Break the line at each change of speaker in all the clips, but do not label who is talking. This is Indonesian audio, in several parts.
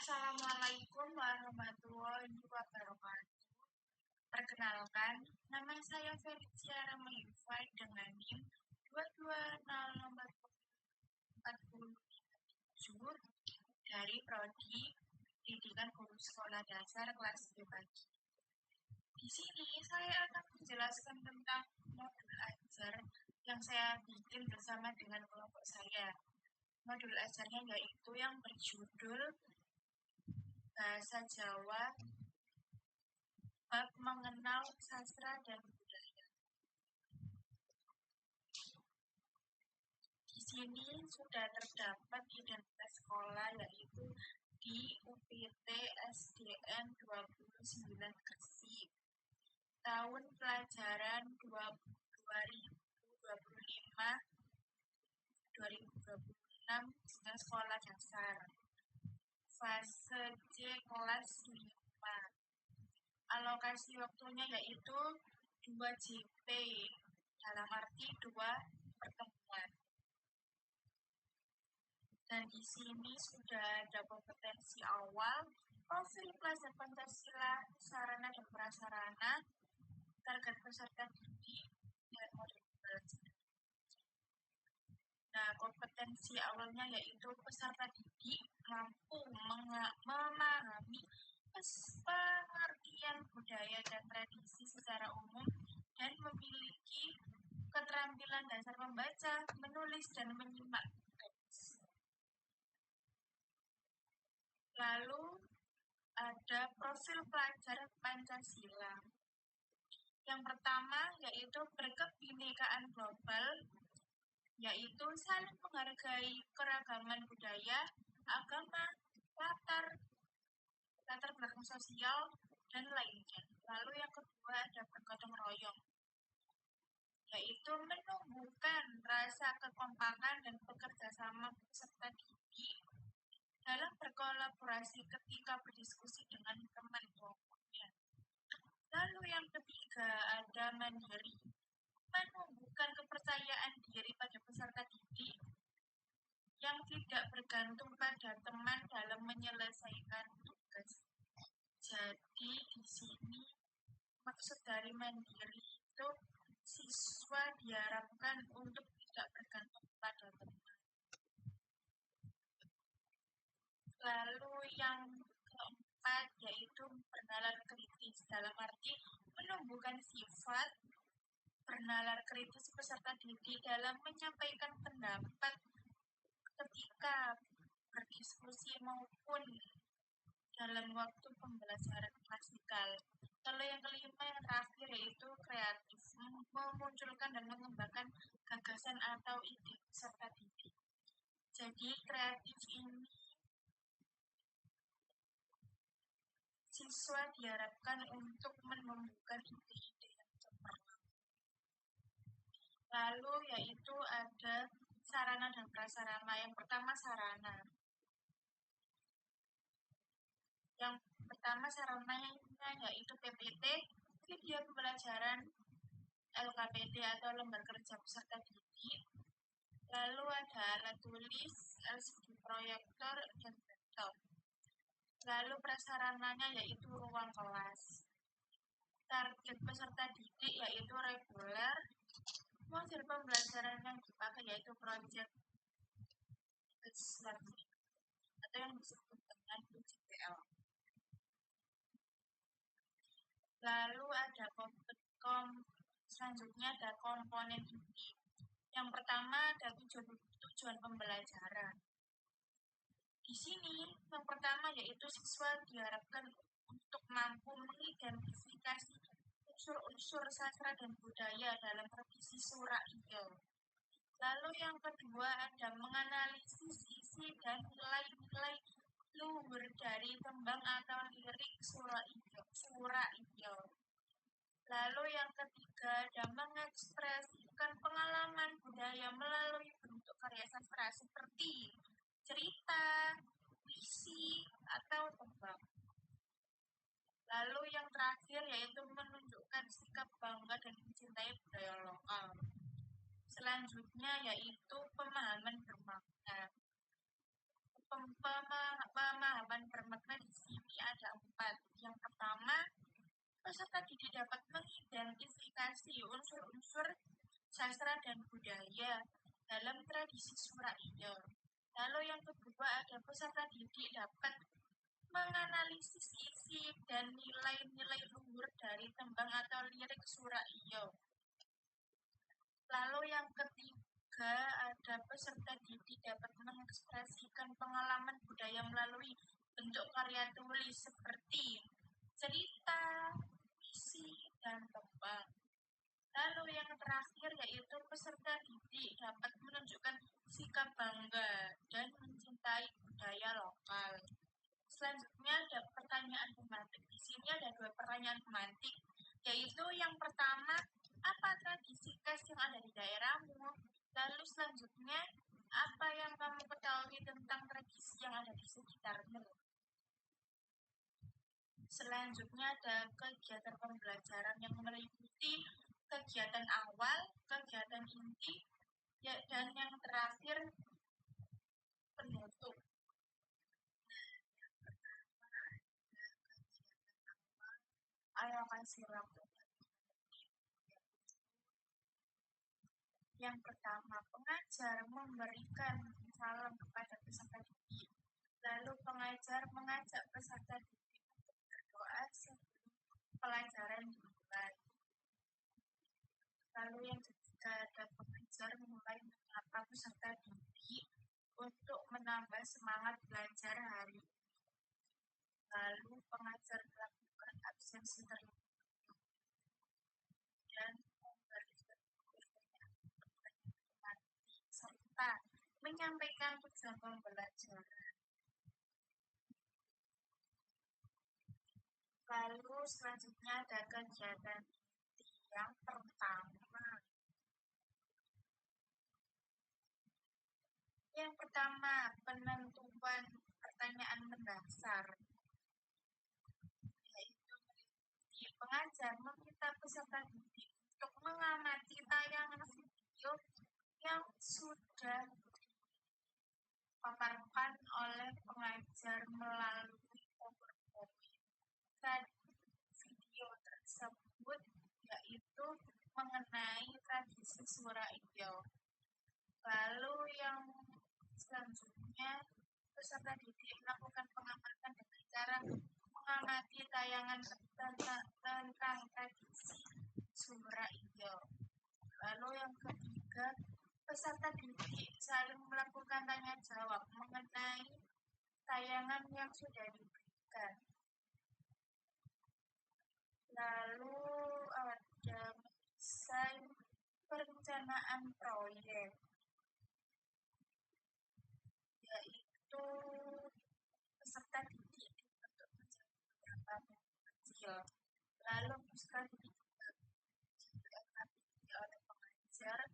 Assalamualaikum warahmatullahi wabarakatuh. Perkenalkan, nama saya Felicia Ramayufa dengan NIM 22047 dari Prodi Pendidikan Guru Sekolah Dasar kelas 3 pagi. Di sini saya akan menjelaskan tentang modul ajar yang saya bikin bersama dengan kelompok saya. Modul ajarnya yaitu yang berjudul Bahasa Jawa Bab Mengenal Sastra dan Budaya. Di sini sudah terdapat identitas sekolah yaitu di UPT SDN 29 Gresik. Tahun pelajaran 2025-2026 jenjang sekolah dasar. Fase C kelas 5. Alokasi waktunya yaitu 2 JP, dalam arti 2 pertemuan. Dan di sini sudah ada kompetensi awal, profil pelajar Pancasila, sarana dan prasarana, target peserta didik, dan model belajar. Nah, kompetensi awalnya yaitu peserta didik mampu memahami pengertian budaya dan tradisi secara umum dan memiliki keterampilan dasar membaca, menulis, dan menyimak. Lalu ada profil pelajar Pancasila. Yang pertama yaitu berkebinekaan global, yaitu saling menghargai keragaman budaya, agama, latar belakang sosial, dan lainnya. Lalu yang kedua ada bergotong royong, yaitu menumbuhkan rasa kekompakan dan bekerja sama peserta didik dalam berkolaborasi ketika berdiskusi dengan teman kelompoknya. Lalu yang ketiga ada mandiri, menumbuhkan kepercayaan diri pada peserta didik yang tidak bergantung pada teman dalam menyelesaikan tugas. Jadi di sini maksud dari mandiri itu siswa diharapkan untuk tidak bergantung pada teman. Lalu yang keempat yaitu bernalar kritis, dalam arti menumbuhkan sifat bernalar kritis peserta didik dalam menyampaikan pendapat ketika berdiskusi maupun dalam waktu pembelajaran klasikal. Lalu yang kelima yang terakhir yaitu kreatif, memunculkan dan mengembangkan gagasan atau ide peserta didik. Jadi kreatif ini siswa diharapkan untuk menumbuhkan ide-ide yang cemerlang. Lalu yaitu ada sarana dan prasarana. Yang pertama sarana. Yang pertama sarananya yaitu PPT, video pembelajaran, LKPD atau lembar kerja peserta didik. Lalu ada alat tulis, LCD proyektor, dan laptop. Lalu prasarananya yaitu ruang kelas. Target peserta didik yaitu reguler. Model pembelajaran yang dipakai yaitu project learning atau yang disebut dengan UJPL. Lalu ada selanjutnya ada komponen inti. Yang pertama ada tujuan pembelajaran. Di sini yang pertama yaitu siswa diharapkan untuk mampu mengidentifikasi unsur-unsur sastra dan budaya dalam revisi surah Ijo. Lalu yang kedua ada menganalisis isi dan nilai-nilai luhur dari tembang atau lirik surah Ijo. Lalu yang ketiga ada mengekspresikan pengalaman budaya melalui bentuk karya sastra seperti cerita, puisi, atau tembang. Lalu yang terakhir yaitu menunjukkan sikap bangga dan mencintai budaya lokal. Selanjutnya yaitu pemahaman bermakna. Pemahaman bermakna di sini ada 4. Yang pertama, peserta didik dapat mengidentifikasi unsur-unsur sastra dan budaya dalam tradisi Sura'iyo. Lalu yang kedua, ada peserta didik dapat menganalisis isi dan nilai-nilai luhur dari tembang atau lirik Sura'iyo. Lalu yang ketiga, ada peserta didik dapat mengekspresikan pengalaman budaya melalui bentuk karya tulis seperti cerita, puisi, dan tembang. Lalu yang terakhir yaitu peserta didik dapat menunjukkan sikap bangga dan mencintai budaya lokal. Selanjutnya ada pertanyaan pemantik. Di sini ada 2 pertanyaan pemantik, yaitu yang pertama, apa tradisi khas yang ada di daerahmu? Lalu selanjutnya, apa yang kamu ketahui tentang tradisi yang ada di sekitarmu? Selanjutnya ada kegiatan pembelajaran yang meliputi kegiatan awal, kegiatan inti, dan yang terakhir penutup. Ayo kasih waktu. Yang pertama, pengajar memberikan salam kepada peserta didik. Lalu pengajar mengajak peserta didik untuk berdoa sebelum pelajaran dimulai. Lalu yang ketiga, ada pengajar mulai menyapa peserta didik untuk menambah semangat belajar hari ini. Lalu pengajar melakukan absensi terlebih dan memberikan pertanyaan serta menyampaikan tujuan pembelajaran. Lalu selanjutnya ada kegiatan yang pertama. Yang pertama, penentuan pertanyaan mendasar. Yaitu pengajar meminta peserta didik untuk mengamati tayangan video yang sudah dipaparkan oleh pengajar melalui PowerPoint. Video tersebut yaitu mengenai tradisi Sura'iyo. Lalu yang selanjutnya, peserta didik melakukan pengamatan dengan cara mengamati tayangan tentang tradisi Sura'iyo. Lalu yang ketiga, peserta didik saling melakukan tanya jawab mengenai tayangan yang sudah diberikan. Lalu ada mendesain perencanaan proyek, yaitu peserta didik untuk menjadi beberapa kecil. Lalu peserta didik dievaluasi oleh pengajar.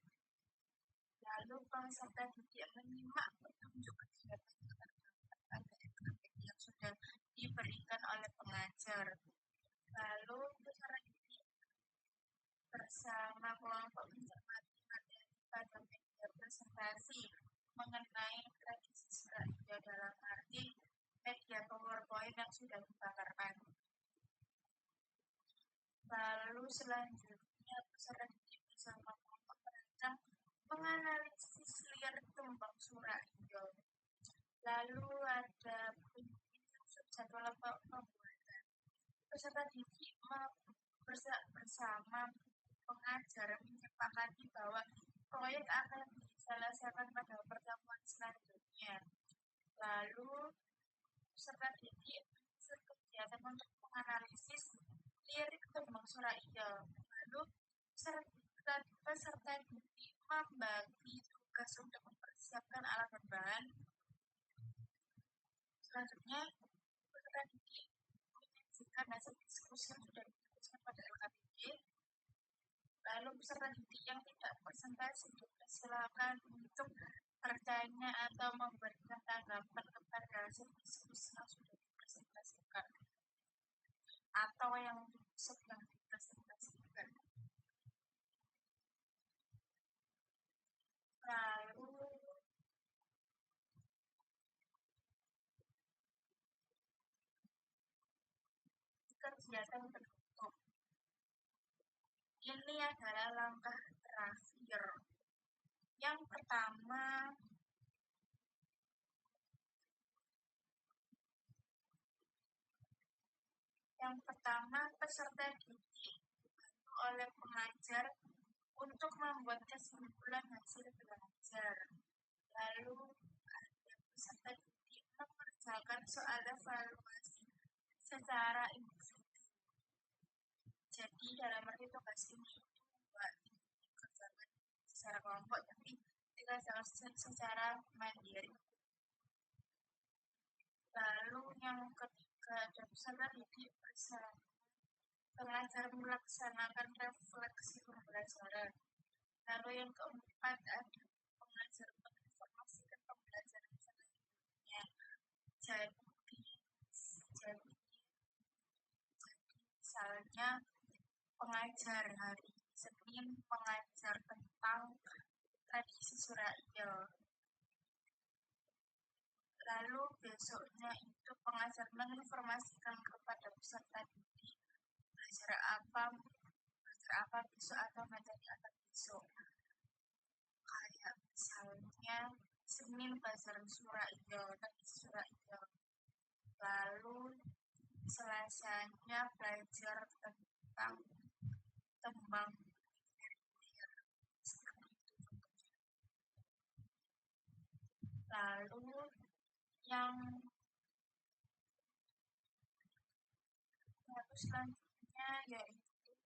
Lalu peserta didik menyimak petunjuk kegiatan yang sudah diberikan oleh pengajar. Lalu peserta didik bersama kelompok mencermati materi pada media presentasi mengenai tradisi Sura'iyo dalam arti media PowerPoint yang sudah dipaparkan. Lalu selanjutnya peserta didik bersama kelompok merancang menganalisis lirik tembang Sura'iyo. Lalu ada penyusun jadwal pembuatan. Peserta didik bersama pengajar menyepakati bahwa proyek akan diselesaikan pada pertemuan selanjutnya. Lalu peserta didik mengikuti kegiatan untuk menganalisis lirik tembang Sura'iyo. Lalu peserta didik membagi tugas untuk mempersiapkan alat dan bahan. Selanjutnya peserta didik menyajikan hasil diskusi yang sudah dituliskan pada LKPD. Lalu peserta didik yang tidak presentasi dipersilakan untuk bertanya atau memberikan tanggapan kepada hasil diskusi yang sudah dipresentasikan atau yang sedang dipresentasikan. Lalu kegiatan tertutup. Ini adalah langkah terakhir. Yang pertama peserta didik dibantu oleh pengajar untuk membuat kesimpulan hasil belajar. Lalu peserta didik mengerjakan soal evaluasi secara individu. Jadi dalam arti tugas ini buat dikerjakan secara kelompok, tapi dikerjakan secara mandiri. Lalu yang ketiga ada peserta didik bersama pengajar melaksanakan refleksi pembelajaran. Lalu yang keempat ada pengajar menginformasikan pembelajaran selanjutnya. Jadi misalnya pengajar hari Senin pengajar tentang tradisi Suraio. Lalu besoknya itu pengajar menginformasikan kepada peserta didik belajar apa besok atau materi apa besok. Kayak misalnya Senin belajar Suraio, tradisi Suraio. Lalu Selasanya belajar tentang tembang liter. Lalu yang selanjutnya yaitu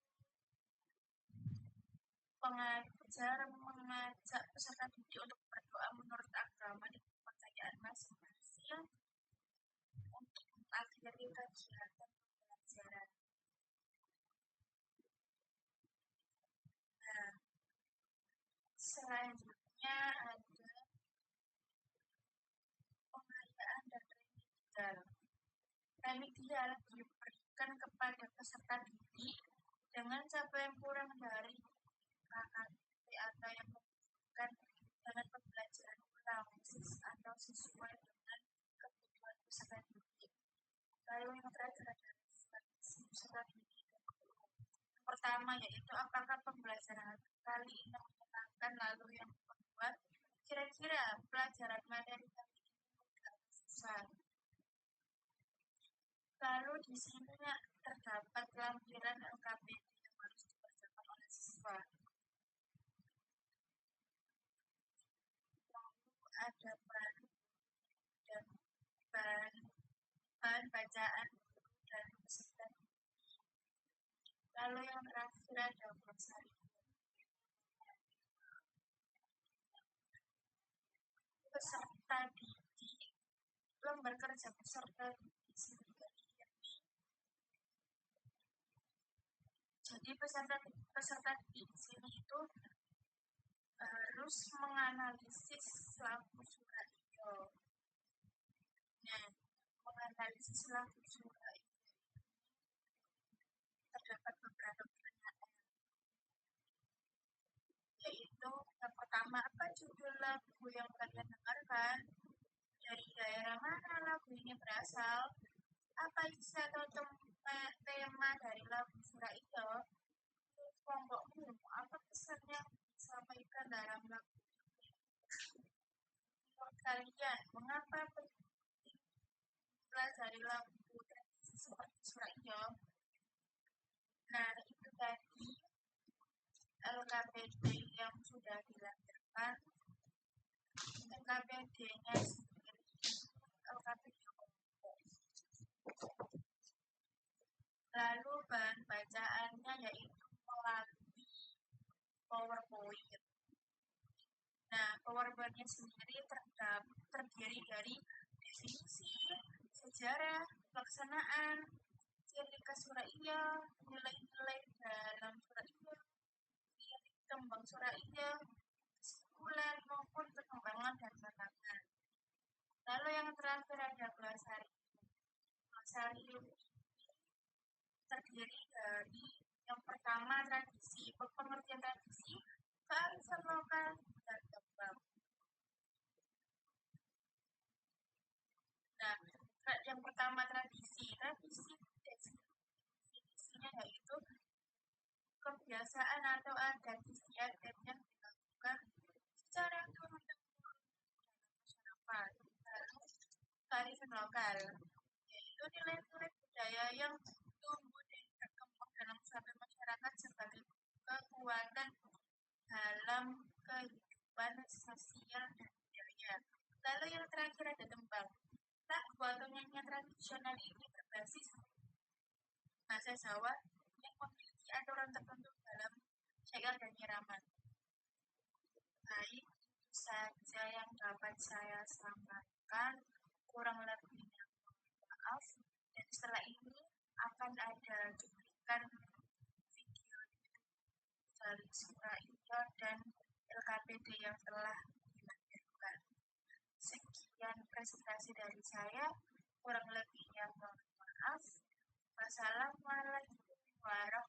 pengajar mengajak peserta didik untuk berdoa menurut agama dan kepercayaan masing-masing untuk mengakhiri kegiatan pembelajaran. Nah, selanjutnya ada pengayaan dan remedial. Remedial diberikan kepada peserta didik dengan capaian kurang dari KKP atau yang membutuhkan dengan pembelajaran ulang atau sesuai dengan kebutuhan peserta didik. Lalu yang terakhir adalah peserta didik. Yang pertama yaitu apakah pembelajaran kali ini menyenangkan, lalu yang kedua kira-kira pelajaran materi kali ini agak susah. Lalu di sini terdapat lampiran LKPD yang harus dikerjakan oleh siswa. Lalu ada dan bahan bacaan dan peserta. Lalu yang terakhir ada glossary. Peserta didik, lembar kerja peserta didik sendiri. Jadi peserta didik di sini itu harus menganalisis lagu Suraio. Nah, menganalisis lagu Suraio terdapat beberapa pertanyaan, yaitu yang pertama, apa judul lagu yang kalian dengarkan? Dari daerah mana lagu ini berasal? Apa isi atau tema dari lagu Suraio? Kelompokmu, apa pesan yang disampaikan dalam lagu? Menurut kalian, mengapa penting pelajari lagu tradisi seperti Suraio? Nah, itu tadi LKPD yang sudah dilahirkan. LKPD-nya sendiri LKPD kelompok. Lalu bahan bacaannya yaitu melalui PowerPoint. Nah, PowerPoint-nya sendiri terdiri dari definisi, sejarah, pelaksanaan, ciri khas Suraio, nilai-nilai dalam Suraio, tembang Suraio, kesimpulan maupun perkembangan dan tantangan. Lalu yang terakhir ada glossary. Glossary terdiri dari yang pertama tradisi, pengertian tradisi, kearifan lokal dan tembang. Nah, yang pertama tradisi contohnya yaitu kebiasaan atau adat istiadat yang dilakukan secara turun-temurun masyarakat. Lalu kearifan lokal, yaitu nilai-nilai budaya yang tumbuh dan berkembang dalam suatu masyarakat sebagai kekuatan dalam kehidupan sosial dan budaya. Lalu yang terakhir ada tembang. Lagu atau nyanyian tradisional ini berbasis bahasa Jawa yang memiliki aturan tertentu dalam syair dan irama. Baik, itu saja yang dapat saya sampaikan. Kurang lebihnya maaf. Dan setelah ini akan ada cuplikan video dari Surah Iqra dan LKPD yang telah dilakukan. Sekian presentasi dari saya. Kurang lebihnya mohon maaf. Wassalamualaikum warahmatullahi